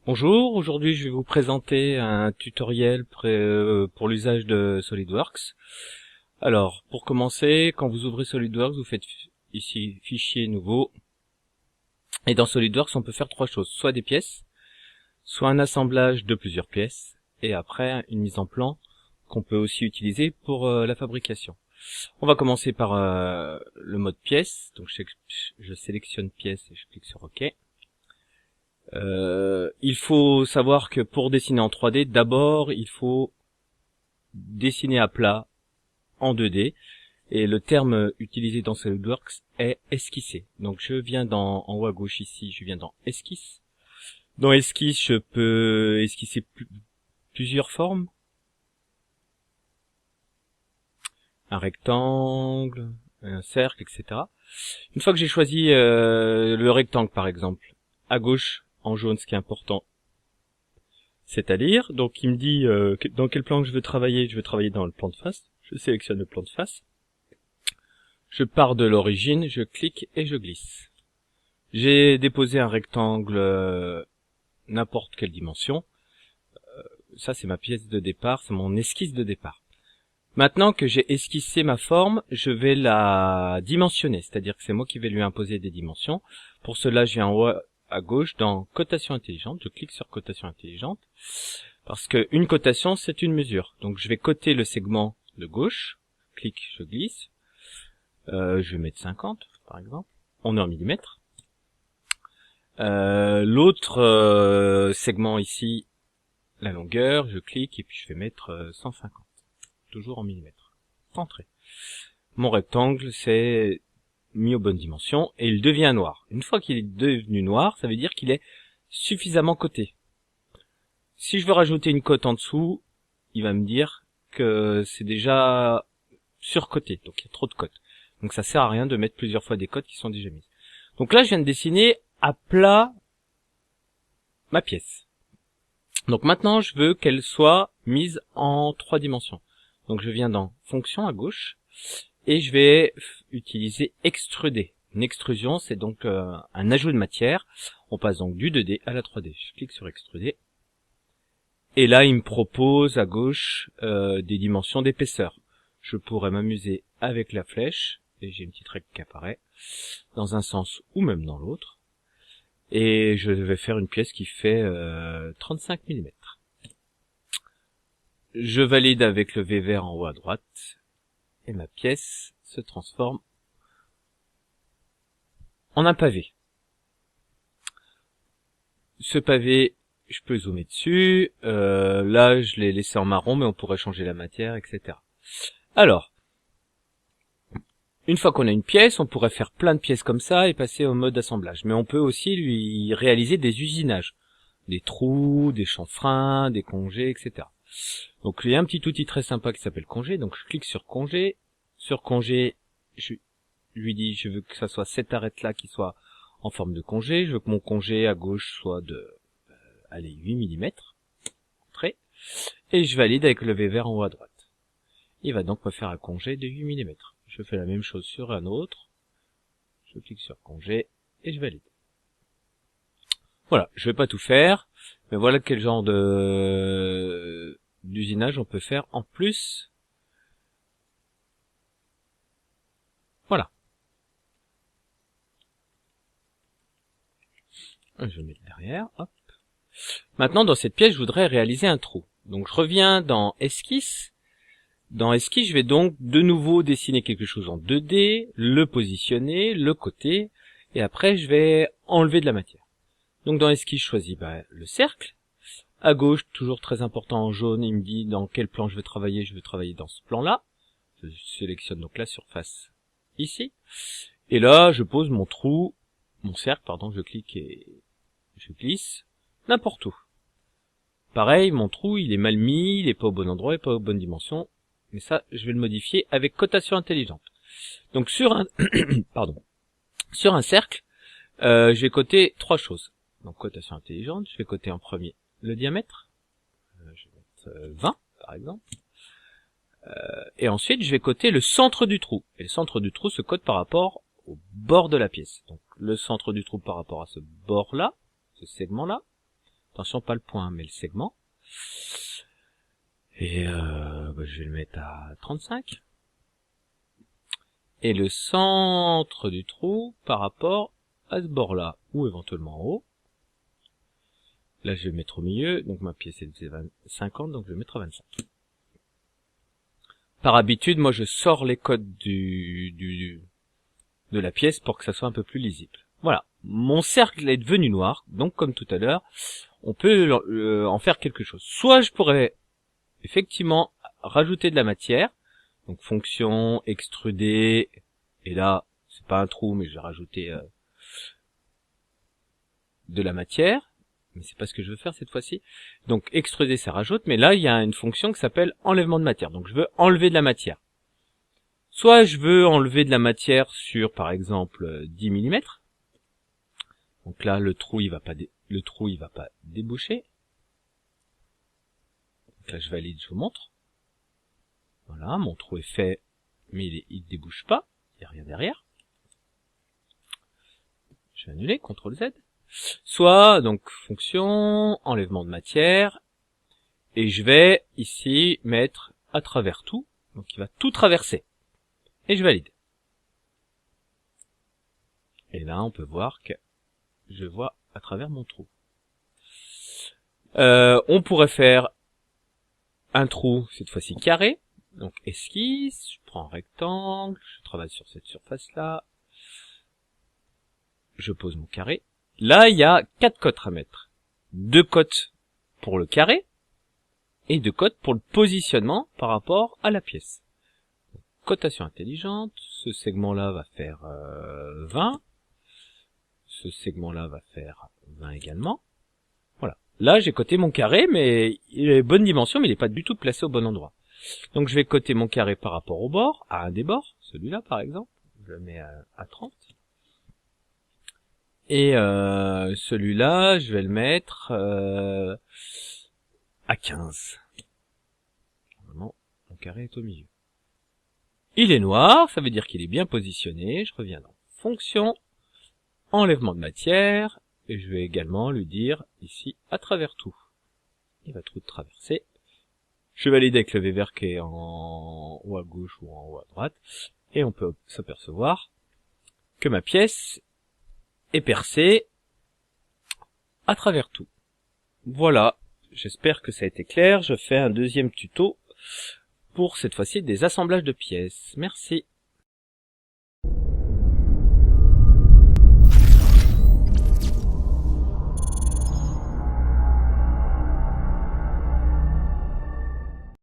Bonjour, aujourd'hui je vais vous présenter un tutoriel pour l'usage de SolidWorks. Alors, pour commencer, quand vous ouvrez SolidWorks, vous faites ici Fichier nouveau. Et dans SolidWorks, on peut faire trois choses, soit des pièces, soit un assemblage de plusieurs pièces, et après une mise en plan qu'on peut aussi utiliser pour la fabrication. On va commencer par le mode pièce, donc je sélectionne pièce et je clique sur OK. Il faut savoir que pour dessiner en 3D, d'abord il faut dessiner à plat en 2D, et le terme utilisé dans SolidWorks est esquisser. Donc je viens en haut à gauche ici, je viens dans esquisse. Dans esquisse, je peux esquisser plusieurs formes. Un rectangle, un cercle, etc. Une fois que j'ai choisi le rectangle par exemple, à gauche en jaune, ce qui est important, c'est-à-dire, donc il me dit dans quel plan je veux travailler dans le plan de face, je sélectionne le plan de face, je pars de l'origine, je clique et je glisse. J'ai déposé un rectangle n'importe quelle dimension, ça c'est ma pièce de départ, c'est mon esquisse de départ. Maintenant que j'ai esquissé ma forme, je vais la dimensionner, c'est-à-dire que c'est moi qui vais lui imposer des dimensions. Pour cela, je viens en haut à gauche dans cotation intelligente, je clique sur cotation intelligente, parce qu'une cotation c'est une mesure. Donc je vais coter le segment de gauche, clique, je glisse, je vais mettre 50 par exemple, on est en millimètres. L'autre segment ici, la longueur, je clique et puis je vais mettre 150, toujours en millimètres. Entrée. Mon rectangle c'est mis aux bonnes dimensions et il devient noir. Une fois qu'il est devenu noir, ça veut dire qu'il est suffisamment coté. Si je veux rajouter une cote en dessous, il va me dire que c'est déjà surcoté, donc il y a trop de cotes. Donc ça sert à rien de mettre plusieurs fois des cotes qui sont déjà mises. Donc là, je viens de dessiner à plat ma pièce. Donc maintenant, je veux qu'elle soit mise en 3 dimensions. Donc je viens dans fonction à gauche et je vais utiliser extruder. Une extrusion, c'est donc un ajout de matière. On passe donc du 2D à la 3D. Je clique sur extruder. Et là, il me propose à gauche des dimensions d'épaisseur. Je pourrais m'amuser avec la flèche, et j'ai une petite règle qui apparaît, dans un sens ou même dans l'autre. Et je vais faire une pièce qui fait 35 mm. Je valide avec le V vert en haut à droite, et ma pièce se transforme en un pavé. Ce pavé, je peux zoomer dessus. Là, je l'ai laissé en marron, mais on pourrait changer la matière, etc. Alors, une fois qu'on a une pièce, on pourrait faire plein de pièces comme ça et passer au mode assemblage. Mais on peut aussi lui réaliser des usinages. Des trous, des chanfreins, des congés, etc. Donc il y a un petit outil très sympa qui s'appelle congé. Donc je clique sur congé. Sur congé, je lui dis je veux que ça soit cette arête-là qui soit en forme de congé. Je veux que mon congé à gauche soit de 8 mm. Entrée. Et je valide avec le V vert en haut à droite. Il va donc me faire un congé de 8 mm. Je fais la même chose sur un autre. Je clique sur congé et je valide. Voilà, je vais pas tout faire, mais voilà quel genre de d'usinage on peut faire en plus. Voilà. Je vais le mettre derrière, hop. Maintenant, dans cette pièce, je voudrais réaliser un trou. Donc, je reviens dans Esquisse. Dans Esquisse, je vais donc de nouveau dessiner quelque chose en 2D, le positionner, le coter, et après, je vais enlever de la matière. Donc, dans Esquisse, je choisis le cercle. À gauche, toujours très important en jaune, il me dit dans quel plan je veux travailler. Je veux travailler dans ce plan-là. Je sélectionne donc la surface ici. Et là, je pose mon trou, mon cercle, pardon, je clique et je glisse n'importe où. Pareil, mon trou, il est mal mis, il est pas au bon endroit, il est pas aux bonnes dimensions. Mais ça, je vais le modifier avec cotation intelligente. Donc sur un, pardon, sur un cercle, je vais coter trois choses. Donc cotation intelligente, je vais coter en premier le diamètre. Je vais mettre 20 par exemple. Et ensuite, je vais coter le centre du trou. Et le centre du trou se cote par rapport au bord de la pièce. Donc le centre du trou par rapport à ce bord-là, ce segment-là. Attention, pas le point, mais le segment. Et je vais le mettre à 35. Et le centre du trou par rapport à ce bord-là, ou éventuellement en haut. Là, je vais mettre au milieu, donc ma pièce elle faisait 50, donc je vais mettre à 25. Par habitude, moi je sors les codes de la pièce pour que ça soit un peu plus lisible. Voilà, mon cercle est devenu noir, donc comme tout à l'heure, on peut en faire quelque chose. Soit je pourrais effectivement rajouter de la matière, donc fonction, extruder, et là, c'est pas un trou, mais je vais rajouter de la matière, mais c'est pas ce que je veux faire cette fois-ci. Donc extruder, ça rajoute, mais là, il y a une fonction qui s'appelle enlèvement de matière, donc je veux enlever de la matière. Soit je veux enlever de la matière sur, par exemple, 10 mm. Donc là, le trou, il va pas déboucher. Donc là, je valide, je vous montre. Voilà, mon trou est fait, mais il débouche pas. Il n'y a rien derrière. Je vais annuler, CTRL Z. Soit, donc, fonction, enlèvement de matière. Et je vais, ici, mettre à travers tout. Donc, il va tout traverser. Et je valide. Et là, on peut voir que je vois à travers mon trou. On pourrait faire un trou, cette fois-ci carré. Donc esquisse, je prends un rectangle, je travaille sur cette surface-là. Je pose mon carré. Là, il y a 4 cotes à mettre. 2 cotes pour le carré et 2 cotes pour le positionnement par rapport à la pièce. Cotation intelligente, ce segment-là va faire 20. Ce segment-là va faire 20 également. Voilà. Là, j'ai coté mon carré, mais il est bonne dimension, mais il n'est pas du tout placé au bon endroit. Donc, je vais coter mon carré par rapport au bord, à un des bords, celui-là par exemple. Je le mets à 30. Et celui-là, je vais le mettre à 15. Normalement, mon carré est au milieu. Il est noir, ça veut dire qu'il est bien positionné. Je reviens dans fonction, enlèvement de matière, et je vais également lui dire ici à travers tout. Il va tout traverser. Je valide avec le V vert qui est en haut à gauche ou en haut à droite, et on peut s'apercevoir que ma pièce est percée à travers tout. Voilà, j'espère que ça a été clair. Je fais un deuxième tuto pour cette fois-ci des assemblages de pièces. Merci.